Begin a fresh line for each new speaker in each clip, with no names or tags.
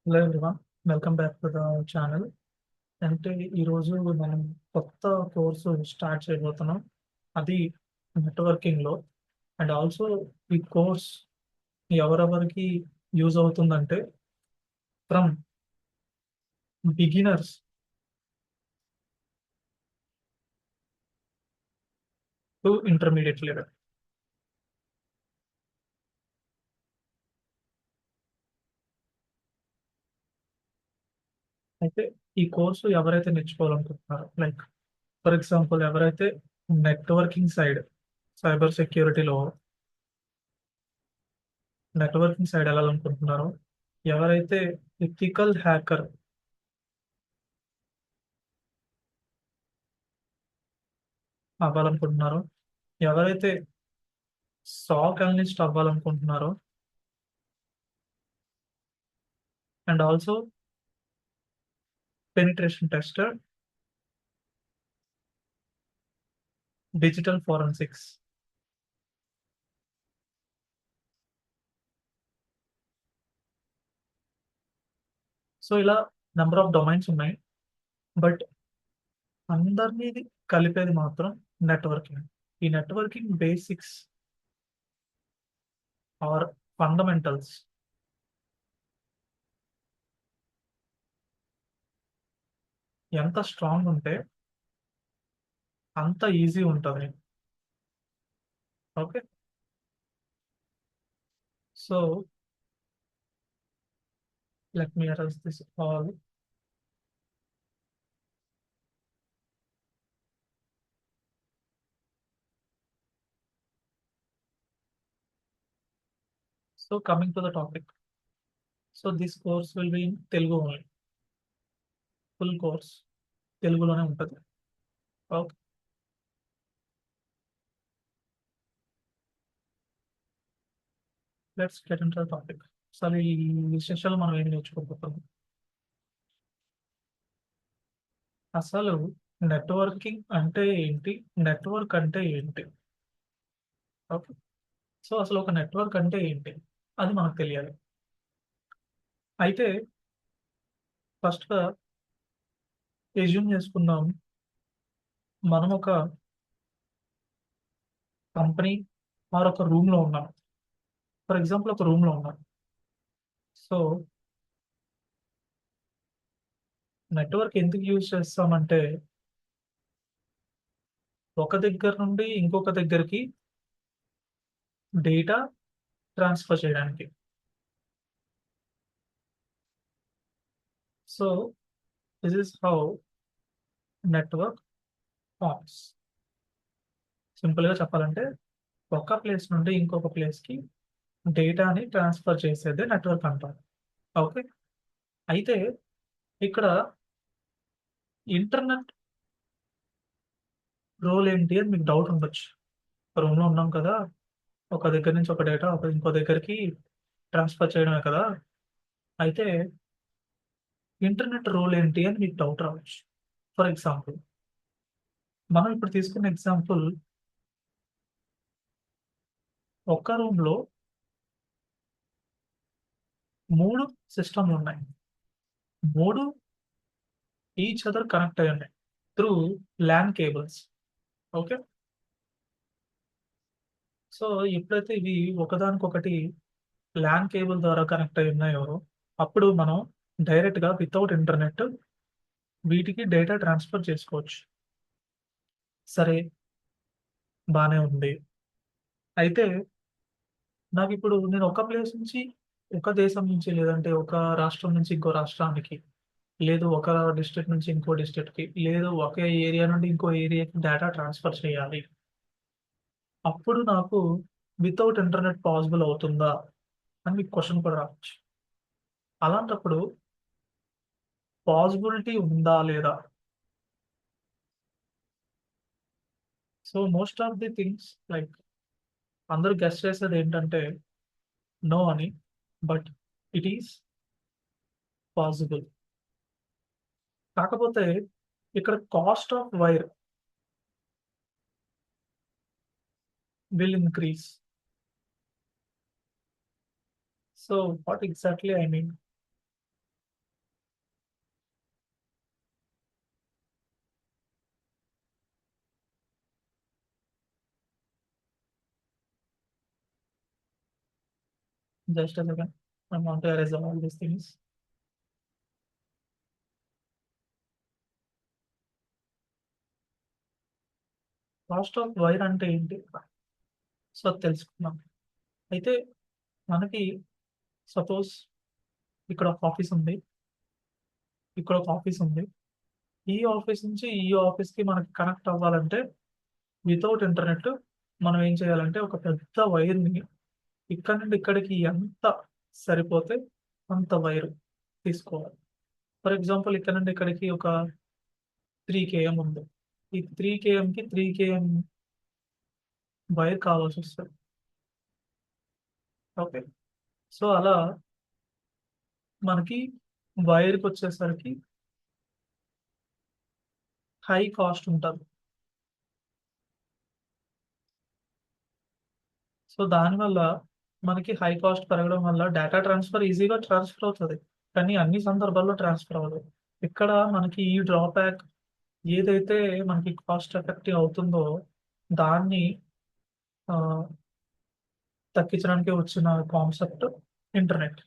Hello everyone, welcome back to the channel. అంటే ఈరోజు మనం కొత్త కోర్సు స్టార్ట్ చేయబోతున్నాం. అది నెట్వర్కింగ్‌లో. అండ్ ఆల్సో ఈ కోర్స్ ఎవరెవరికి యూజ్ అవుతుందంటే from beginners to intermediate level. అయితే ఈ కోర్సు ఎవరైతే నేర్చుకోవాలనుకుంటున్నారో, లైక్ ఫర్ ఎగ్జాంపుల్ ఎవరైతే నెట్వర్కింగ్ సైడ్, సైబర్ సెక్యూరిటీలో నెట్వర్కింగ్ సైడ్ ఎళ్ళాలనుకుంటున్నారో, ఎవరైతే ఎథికల్ హ్యాకర్ అవ్వాలనుకుంటున్నారో, ఎవరైతే సాక్ అనలిస్ట్ అవ్వాలనుకుంటున్నారో, and also penetration tester, digital forensics. So, ఇలా నంబర్ ఆఫ్ డొమైన్స్ ఉన్నాయి. బట్ అందరిని కలిపేది మాత్రం నెట్వర్కింగ్. ఈ నెట్వర్కింగ్ బేసిక్స్ ఆర్ ఫండమెంటల్స్ ఎంత స్ట్రాంగ్ ఉంటే అంత ఈజీ ఉంటది. Okay. So, let me arrange this all. So, coming to the topic. So, this course will be in Telugu only. Full course తెలుగులోనే ఉంటది. Okay. Let's get into the topic. అసలు ఈ సెషన్‌లో మనం ఏమి నేర్చుకోబోతున్నాం? అసలు నెట్వర్కింగ్ అంటే ఏంటి? నెట్వర్క్ అంటే ఏంటి? ఓకే. సో, అసలు ఒక నెట్వర్క్ అంటే ఏంటి? అది మనకు తెలియాలి. అయితే ఫస్ట్‌గా అస్యూమ్ చేసుకుందాం. మనం ఒక కంపెనీ ఆర్ ఒక రూమ్‌లో ఉన్నాం. ఫర్ ఎగ్జాంపుల్ ఒక రూమ్‌లో ఉన్నాం. సో, నెట్వర్క్ ఎందుకు యూజ్ చేస్తామంటే, ఒక దగ్గర నుండి ఇంకొక దగ్గరికి డేటా ట్రాన్స్‌ఫర్ చేయడానికి. So, this is how network forms. సింపుల్‌గా చెప్పాలంటే, ఒక ప్లేస్ నుండి ఇంకొక ప్లేస్‌కి డేటాని ట్రాన్స్‌ఫర్ చేసేదే నెట్వర్క్ అంటారు. ఓకే. అయితే ఇక్కడ ఇంటర్నెట్ రోల్ ఏంటి అని మీకు డౌట్ ఉండొచ్చు. రూమ్‌లో ఉన్నాం కదా! ఒక దగ్గర నుంచి ఒక డేటా ఇంకో దగ్గరికి ట్రాన్స్‌ఫర్ చేయడమే కదా! అయితే ఇంటర్నెట్ రోల్ ఏంటి అని మీకు డౌట్ రావచ్చు. ఫర్ ఎగ్జాంపుల్, మనం ఇప్పుడు తీసుకున్న ఎగ్జాంపుల్, ఒక్క రూమ్‌లో 3 సిస్టమ్‌లున్నాయి. 3 ఈచ్ అదర్ కనెక్ట్ అయ్యున్నాయి through LAN cables. Okay. So, ఎప్పుడైతే ఇవి ఒకదానికొకటి లాన్ కేబుల్ ద్వారా కనెక్ట్ అయ్యున్నాయో, అప్పుడు మనం డైరెక్ట్‌గా వితౌట్ ఇంటర్నెట్ వీటికి డేటా ట్రాన్స్‌ఫర్ చేసుకోవచ్చు. సరే, బానే ఉంది. అయితే నాకిప్పుడు నేను ఒక ప్లేస్ నుంచి, ఒక దేశం నుంచి లేదంటే ఒక రాష్ట్రం నుంచి ఇంకో రాష్ట్రానికి, లేదు ఒక డిస్ట్రిక్ట్ నుంచి ఇంకో డిస్ట్రిక్ట్‌కి, లేదు ఒకే ఏరియా నుండి ఇంకో ఏరియాకి డేటా ట్రాన్స్‌ఫర్ చేయాలి. అప్పుడు నాకు వితౌట్ ఇంటర్నెట్ పాసిబుల్ అవుతుందా? అని మీకు క్వెషన్ కూడా రావచ్చు. అలాంటప్పుడు పాసిబిలిటీ ఉందా? లేదా? So, most of the things like అందరూ గెస్ చేసేదేంటంటే నో అని. But it is possible. కాకపోతే ఇక్కడ cost of wire will increase. So, what exactly I mean? Just a second. I want to erase all these things. Cost of wire అంటే ఏంటి? So తెలుసుకుందాం. అయితే మనకి suppose ఇక్కడ ఒక ఆఫీస్ ఉంది. ఇక్కడ ఒక ఆఫీస్ ఉంది. ఈ ఆఫీస్ నుంచి ఈ ఆఫీస్‌కి మనకి కనెక్ట్ అవ్వాలంటే వితౌట్ ఇంటర్నెట్ మనం ఏం చేయాలంటే ఒక పెద్ద వైర్‌ని ఇక్కడ నుండి ఇక్కడికి ఎంత సరిపోతే అంత వైర్ తీసుకోవాలి. ఫర్ ఎగ్జాంపుల్ ఇక్కడ నుండి ఇక్కడికి ఒక 3 కేఎం ఉంది. ఈ 3 కేఎంకి 3 కేఎం వైర్ కావాల్సొస్తది. ఓకే. సో, అలా మనకి వైర్‌కొచ్చేసరికి హై కాస్ట్ ఉంటది. సో, దానివల్ల మనకి హై కాస్ట్ పెరగడం వల్ల డేటా ట్రాన్స్‌ఫర్ ఈజీగా ట్రాన్స్‌ఫర్ అవుతది. కానీ అన్ని సందర్భాల్లో ట్రాన్స్‌ఫర్ అవ్వదు. ఇక్కడ మనకి ఈ డ్రాబ్యాక్ ఏదైతే మనకి కాస్ట్ ఎఫెక్టివ్ అవుతుందో దాన్ని ఆహ్, తగ్గించడానికి వచ్చిన కాన్సెప్ట్ ఇంటర్నెట్.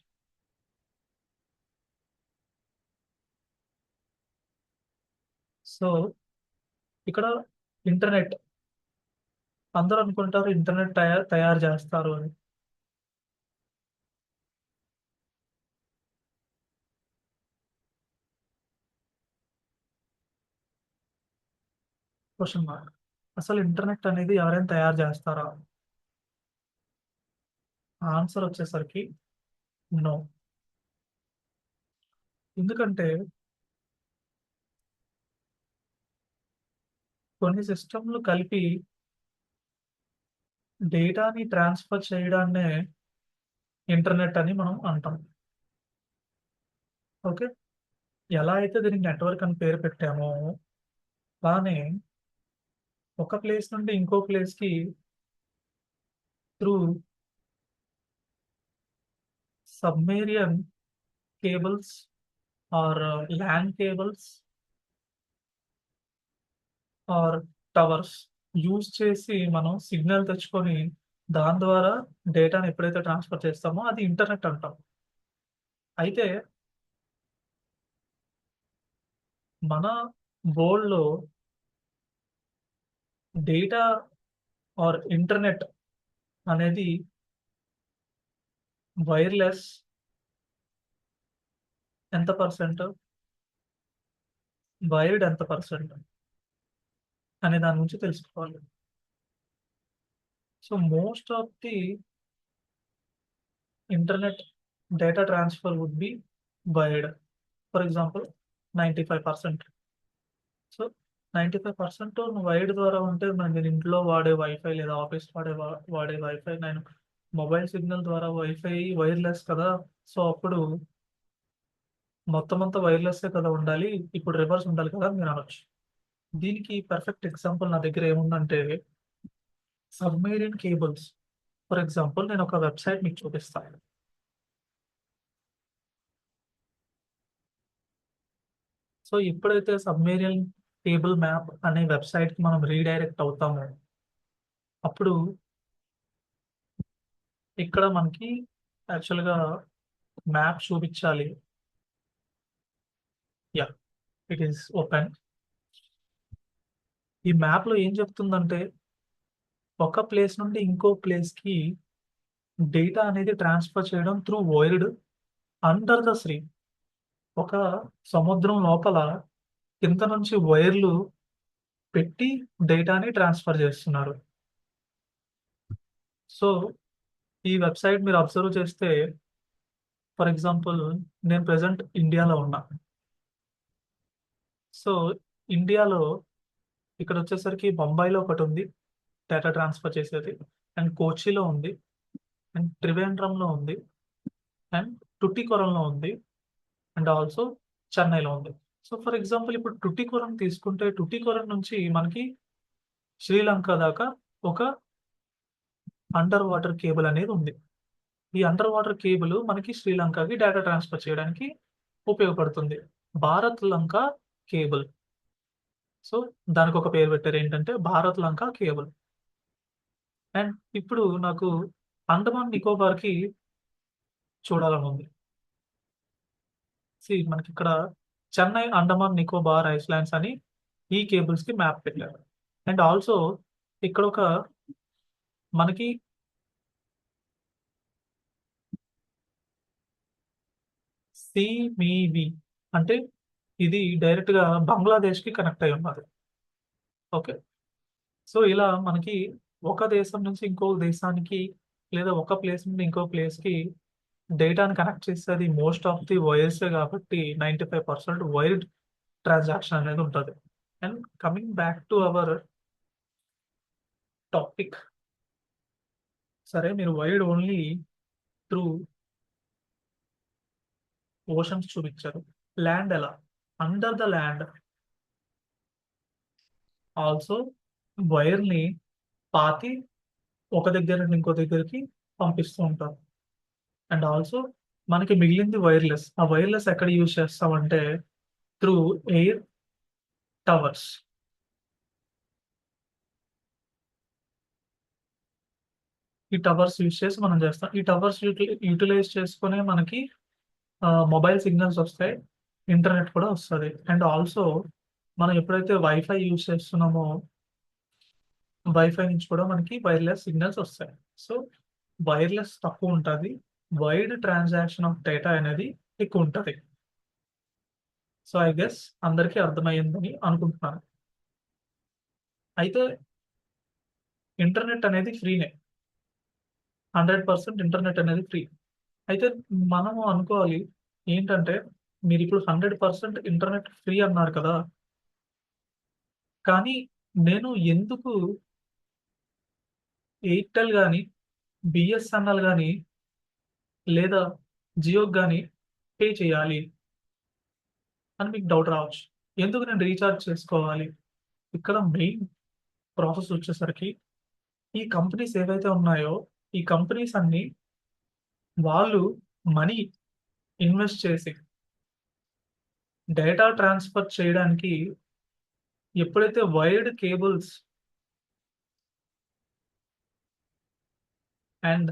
సో, ఇక్కడ ఇంటర్నెట్ అందరూ అనుకుంటారు ఇంటర్నెట్ తయారు చేస్తారు అని. Question mark. అసలు ఇంటర్నెట్ అనేది ఎవరైనా తయారు చేస్తారా? ఆన్సర్ వచ్చేసరికి నో. ఎందుకంటే కొన్ని సిస్టమ్‌లు కలిపి డేటాని ట్రాన్స్‌ఫర్ చేయడాన్నే ఇంటర్నెట్ అని మనం అంటాం. ఓకే. ఎలా అయితే దీనికి నెట్వర్క్ అని పేరు పెట్టామో, అలానే ఒక ప్లేస్ నుండి ఇంకో ప్లేస్‌కి through submarine cables or LAN cables or towers use చేసి మనం సిగ్నల్ తెచ్చుకొని, దాని ద్వారా డేటాని ఎప్పుడైతే ట్రాన్స్‌ఫర్ చేస్తామో అది ఇంటర్నెట్ అంటాం. అయితే మన వరల్డ్‌లో డేటా ఆర్ ఇంటర్నెట్ అనేది వైర్‌లెస్ ఎంత పర్సెంట్? వైర్డ్ ఎంత పర్సెంట్? అనే దాని గురించి తెలుసుకోవాలి. So, most of the internet data transfer would be wired. For example 95%. So, 95% wired ద్వారా ఉంటే నేను ఇంట్లో వాడే వైఫై లేదా ఆఫీస్ వాడే వైఫై నేను మొబైల్ సిగ్నల్ ద్వారా వైఫై వైర్‌లెస్ కదా! సో, అప్పుడు మొత్తం అంతా వైర్‌లెస్సే కదా ఉండాలి. ఇప్పుడు రివర్స్ ఉండాలి కదా! అని మీరనొచ్చు. దీనికి పర్ఫెక్ట్ ఎగ్జాంపుల్ నా దగ్గర ఏముందంటే సబ్‌మెరైన్ కేబుల్స్. ఫర్ ఎగ్జాంపుల్ నేను ఒక వెబ్‌సైట్ మీకు చూపిస్తా. సో, ఎప్పుడైతే సబ్‌మెరైన్ కేబుల్ మ్యాప్ అనే వెబ్‌సైట్‌కి మనం రీడైరెక్ట్ అవుతామో, అప్పుడు ఇక్కడ మనకి యాక్చువల్‌గా మ్యాప్ చూపిచ్చాలి. యాహ్! It is open. ఈ మ్యాప్‌లో ఏం చెప్తుందంటే, ఒక ప్లేస్ నుండి ఇంకో ప్లేస్‌కి డేటా అనేది ట్రాన్స్‌ఫర్ చేయడం through wired under the sea. ఒక సముద్రం లోపల కింద నుంచి వైర్లు పెట్టి డేటాని ట్రాన్స్‌ఫర్ చేస్తున్నారు. సో, ఈ వెబ్‌సైట్ మీరు అబ్జర్వ్ చేస్తే ఫర్ ఎగ్జాంపుల్ నేను ప్రెజెంట్ ఇండియాలో ఉన్నా. సో, ఇండియాలో ఇక్కడొచ్చేసరికి బొంబాయిలో ఒకటుంది డేటా ట్రాన్స్‌ఫర్ చేసేది. అండ్ కోచిలో ఉంది. అండ్ త్రివేంద్రంలో ఉంది. అండ్ టుటికోరంలో ఉంది. అండ్ ఆల్సో చెన్నైలో ఉంది. సో, ఫర్ ఎగ్జాంపుల్ ఇప్పుడు టుటికోరన్ తీసుకుంటే టుటికోరన్ నుంచి మనకి శ్రీలంక దాకా ఒక అండర్ వాటర్ కేబుల్ అనేది ఉంది. ఈ అండర్ వాటర్ కేబుల్ మనకి శ్రీలంకకి డేటా ట్రాన్స్‌ఫర్ చేయడానికి ఉపయోగపడుతుంది. భారత్ లంక కేబుల్. సో, దానికొక పేరు పెట్టారు ఏంటంటే భారత్ లంక కేబుల్. అండ్ ఇప్పుడు నాకు అండమాన్ నికోబార్‌కి చూడాలని ఉంది. మనకి ఇక్కడ చెన్నై, అండమాన్ నికోబార్ ఐస్లాండ్స్ అని ఈ కేబుల్స్ కి మ్యాప్ పెట్టారు. అండ్ ఆల్సో ఇక్కడ ఒక మనకి సిమివి అంటే ఇది డైరెక్ట్ గా బంగ్లాదేశ్ కి కనెక్ట్ అయి ఉన్నది. ఓకే. సో ఇలా మనకి ఒక దేశం నుంచి ఇంకో దేశానికి లేదా ఒక ప్లేస్ నుండి ఇంకో ప్లేస్ కి డేటాని కనెక్ట్ చేసేది మోస్ట్ ఆఫ్ ది వైర్స్ కాబట్టి 95% వైర్డ్ ట్రాన్సాక్షన్ అనేది ఉంటుంది. And coming back to our topic, సరే మీరు వైర్డ్ ఓన్లీ త్రూ ఓషన్స్ చూపించారు. ల్యాండ్ ఎలా? Under the land also wire ని పాతి ఒక దగ్గర నుండి ఇంకో దగ్గరికి పంపిస్తూ ఉంటారు. అండ్ ఆల్సో మనకి మిగిలింది వైర్లెస్. ఆ వైర్లెస్ ఎక్కడ యూజ్ చేస్తామంటే త్రూ ఎయిర్ టవర్స్. ఈ టవర్స్ యూజ్ చేసి మనం చేస్తాం. ఈ టవర్స్ యూటిలైజ్ చేసుకునే మనకి మొబైల్ సిగ్నల్స్ వస్తాయి, ఇంటర్నెట్ కూడా వస్తుంది. అండ్ ఆల్సో మనం ఎప్పుడైతే వైఫై యూజ్ చేస్తున్నామో వైఫై నుంచి కూడా మనకి వైర్లెస్ సిగ్నల్స్ వస్తాయి. సో వైర్లెస్ తక్కువ ఉంటుంది, వైడ్ ట్రాన్సాక్షన్ ఆఫ్ డేటా అనేది ఎక్కువ ఉంటుంది. సో ఐ గెస్ అందరికీ అర్థమైందని అనుకుంటున్నాను. అయితే ఇంటర్నెట్ అనేది ఫ్రీనే, 100% ఇంటర్నెట్ అనేది ఫ్రీ. అయితే మనము అనుకోవాలి ఏంటంటే మీరు ఇప్పుడు 100% ఇంటర్నెట్ ఫ్రీ అన్నారు కదా, కానీ నేను ఎందుకు ఎయిర్టెల్ కానీ బిఎస్ఎన్ఎల్ కానీ లేదా జియోకి కానీ పే చేయాలి అని మీకు డౌట్ రావచ్చు. ఎందుకు నేను రీఛార్జ్ చేసుకోవాలి? ఇక్కడ మెయిన్ ప్రాసెస్ వచ్చేసరికి ఈ కంపెనీస్ ఏవైతే ఉన్నాయో ఈ కంపెనీస్ అన్ని వాళ్ళు మనీ ఇన్వెస్ట్ చేసి డేటా ట్రాన్స్ఫర్ చేయడానికి ఎప్పుడైతే wired cables and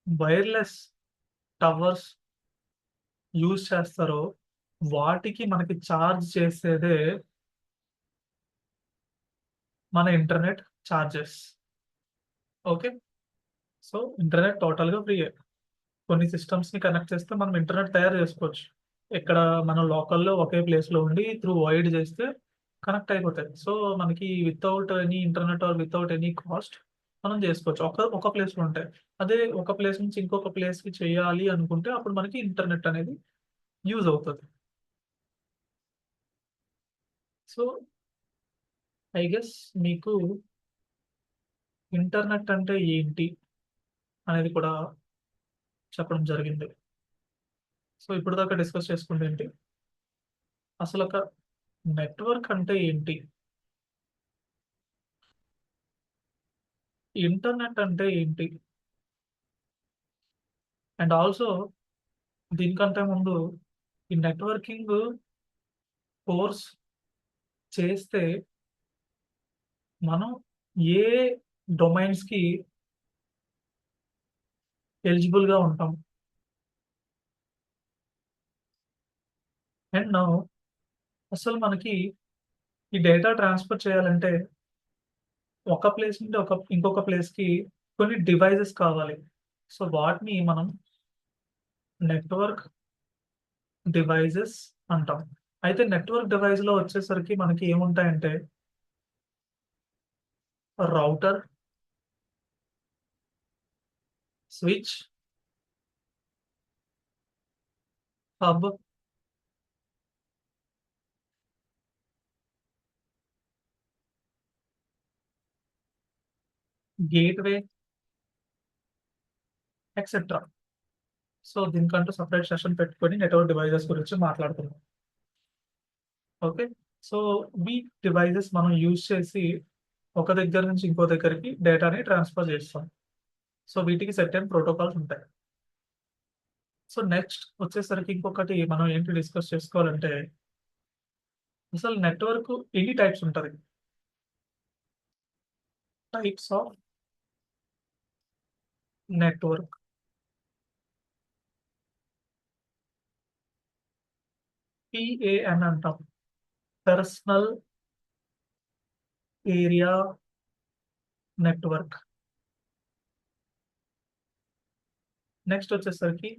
wireless towers use చేస్తారో వాటికి మనకి ఛార్జ్ చేసేదే మన internet charges. Okay. So internet టోటల్గా ఫ్రీయే. కొన్ని సిస్టమ్స్ని కనెక్ట్ చేస్తే మనం ఇంటర్నెట్ తయారు చేసుకోవచ్చు. ఇక్కడ మనం లోకల్లో ఒకే ప్లేస్లో ఉండి త్రూ వైడ్ చేస్తే కనెక్ట్ అయిపోతాయి. సో మనకి without any internet or without any cost మనం చేసుకోవచ్చు ఒక ప్లేస్లో ఉంటాయి. అదే ఒక ప్లేస్ నుంచి ఇంకొక ప్లేస్కి చేయాలి అనుకుంటే అప్పుడు మనకి ఇంటర్నెట్ అనేది యూజ్ అవుతుంది. సో ఐ గెస్ మీకు ఇంటర్నెట్ అంటే ఏంటి అనేది కూడా చెప్పడం జరిగింది. సో ఇప్పుడు దాకా డిస్కస్ చేసుకుంటే ఏంటి, అసలు ఒక నెట్వర్క్ అంటే ఏంటి, ఇంటర్నెట్ అంటే ఏంటి, అండ్ ఆల్సో దీనికంటే ముందు ఈ నెట్వర్కింగ్ కోర్స్ చేస్తే మనం ఏ డొమైన్స్కి ఎలిజిబుల్గా ఉంటాం. అండ్ నా అసలు మనకి ఈ డేటా ట్రాన్స్ఫర్ చేయాలంటే ఒక ప్లేస్ నుండి ఇంకొక ప్లేస్కి కొన్ని డివైజెస్ కావాలి. సో వాటిని మనం నెట్వర్క్ డివైజెస్ అంటాం. అయితే నెట్వర్క్ డివైస్లో వచ్చేసరికి మనకి ఏముంటాయంటే router, switch, hub, gateway, etcetera. So దీనికంటూ సపరేట్ సెషన్ పెట్టుకొని నెట్వర్క్ డివైజెస్ గురించి మాట్లాడుతున్నాం. ఓకే. సో ఈ డివైజెస్ మనం యూజ్ చేసి ఒక దగ్గర నుంచి ఇంకో దగ్గరికి డేటాని ట్రాన్స్ఫర్ చేస్తాం. సో వీటికి సెట్ అయిన ప్రోటోకాల్స్ ఉంటాయి. సో నెక్స్ట్ వచ్చేసరికి ఇంకొకటి మనం ఏంటి డిస్కస్ చేసుకోవాలంటే అసలు నెట్వర్క్ ఎన్ని టైప్స్ ఉంటుంది, టైప్స్ ఆఫ్ నెట్వర్క్. పిఏఎన్ అంటాం, పర్సనల్ ఏరియా నెట్వర్క్. నెక్స్ట్ వచ్చేసరికి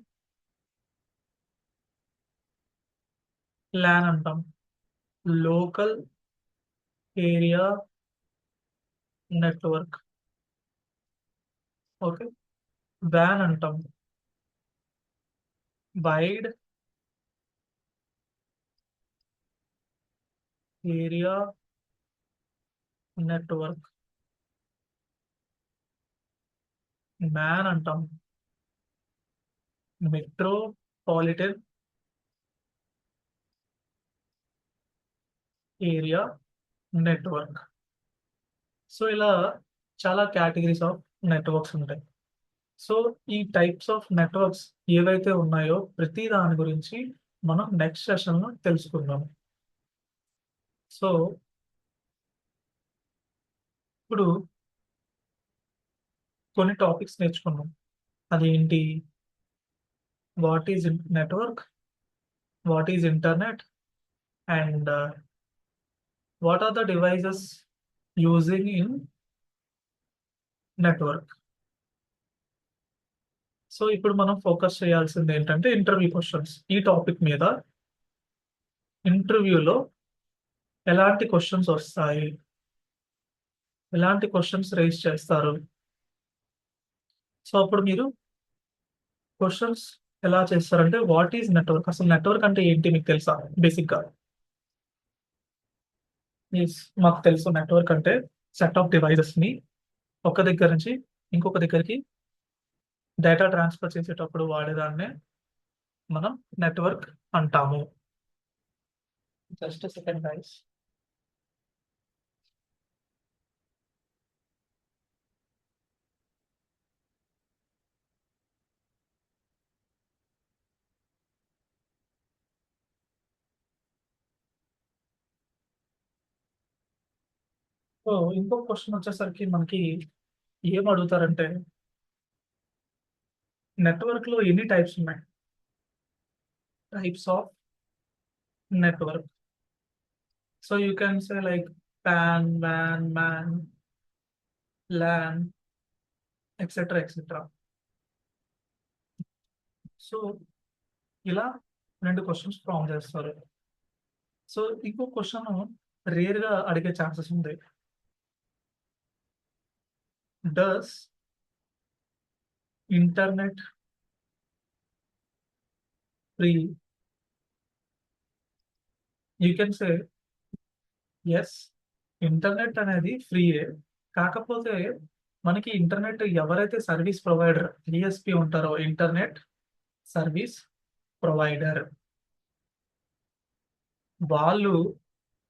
ల్యాన్ అంటాం, local area network. Okay. Van అంటాం, వైడ్ ఏరియా నెట్వర్క్. మ్యాన్ అంటాం, మెట్రోపాలిటన్ ఏరియా నెట్వర్క్. సో ఇలా చాలా కేటగిరీస్ ఆఫ్ నెట్వర్క్స్ ఉంటాయి. సో ఈ టైప్స్ ఆఫ్ నెట్వర్క్స్ ఏవైతే ఉన్నాయో ప్రతి దాని గురించి మనం నెక్స్ట్ సెషన్లో తెలుసుకుందాం. సో ఇప్పుడు కొన్ని టాపిక్స్ నేర్చుకున్నాం. అదేంటి? What is network, what is internet, and what are the devices using in network. So ఇప్పుడు మనం ఫోకస్ చేయాల్సింది ఏంటంటే ఇంటర్వ్యూ క్వశ్చన్స్. ఈ టాపిక్ మీద ఇంటర్వ్యూలో ఎలాంటి క్వశ్చన్స్ వస్తాయి, ఎలాంటి క్వశ్చన్స్ రైజ్ చేస్తారు. సో అప్పుడు మీరు క్వశ్చన్స్ ఎలా చేస్తారంటే, వాట్ ఈజ్ నెట్వర్క్, అసలు నెట్వర్క్ అంటే ఏంటి మీకు తెలుసా? బేసిక్గా మాకు తెలుసు, నెట్వర్క్ అంటే సెట్ ఆఫ్ డివైజెస్ని ఒక దగ్గర నుంచి ఇంకొక దగ్గరికి డేటా ట్రాన్స్ఫర్ చేసేటప్పుడు వాడేదాన్నే మనం నెట్వర్క్ అంటాము. Just second guys. సో ఇంకో క్వశ్చన్ వచ్చేసరికి మనకి ఏం అడుగుతారంటే, నెట్వర్క్ లో ఎన్ని టైప్స్ ఉన్నాయి, types of network. So you can say like PAN, వ్యాన్, MAN, LAN, etcetera etcetera. So ఇలా రెండు క్వశ్చన్స్ ఫామ్ చేస్తారు. సో ఇంకో క్వశ్చన్ రేర్ గా అడిగే ఛాన్సెస్ ఉంది. Does internet free? You can say yes, internet అనేది ఫ్రీయే. కాకపోతే మనకి ఇంటర్నెట్ ఎవరైతే సర్వీస్ ప్రొవైడర్, ఈఎస్పి ఉంటారో, ఇంటర్నెట్ సర్వీస్ ప్రొవైడర్, వాళ్ళు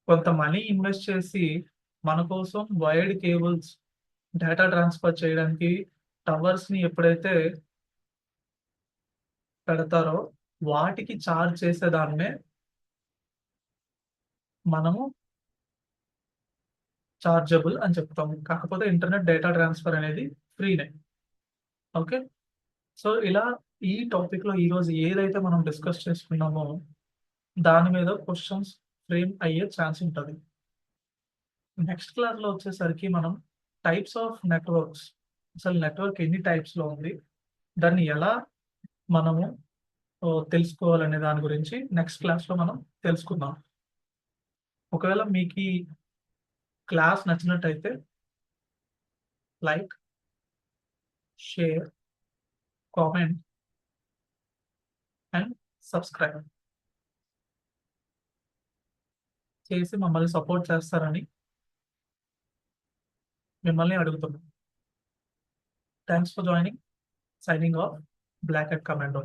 కొంత మనీ ఇన్వెస్ట్ చేసి మన కోసం వైడ్ కేబుల్స్ డేటా ట్రాన్స్ఫర్ చేయడానికి టవర్స్ ని ఎప్పుడైతే పెడతారో వాటికి ఛార్జ్ చేసేదాన్నే మనము చార్జబుల్ అని చెప్తాము. కాకపోతే ఇంటర్నెట్ డేటా ట్రాన్స్ఫర్ అనేది ఫ్రీనే. ఓకే. సో ఇలా ఈ టాపిక్ లో ఈరోజు ఏదైతే మనం డిస్కస్ చేసుకున్నామో దాని మీద క్వశ్చన్స్ ఫ్రేమ్ అయ్యే ఛాన్స్ ఉంటుంది. నెక్స్ట్ క్లాస్ లో వచ్చేసరికి మనం టైప్స్ ఆఫ్ నెట్వర్క్స్, అసలు నెట్వర్క్ ఎన్ని టైప్స్ లో ఉంది, దాన్ని ఎలా మనము తెలుసుకోవాలనే దాని గురించి నెక్స్ట్ క్లాస్ లో మనం తెలుసుకుందాం. ఒకవేళ మీకు ఈ క్లాస్ నచ్చినట్టయితే like, share, comment and subscribe చేసి మమ్మల్ని సపోర్ట్ చేస్తారని మిమ్మల్ని అడుగుతున్నాం. Thanks for joining. Signing off, black head commando.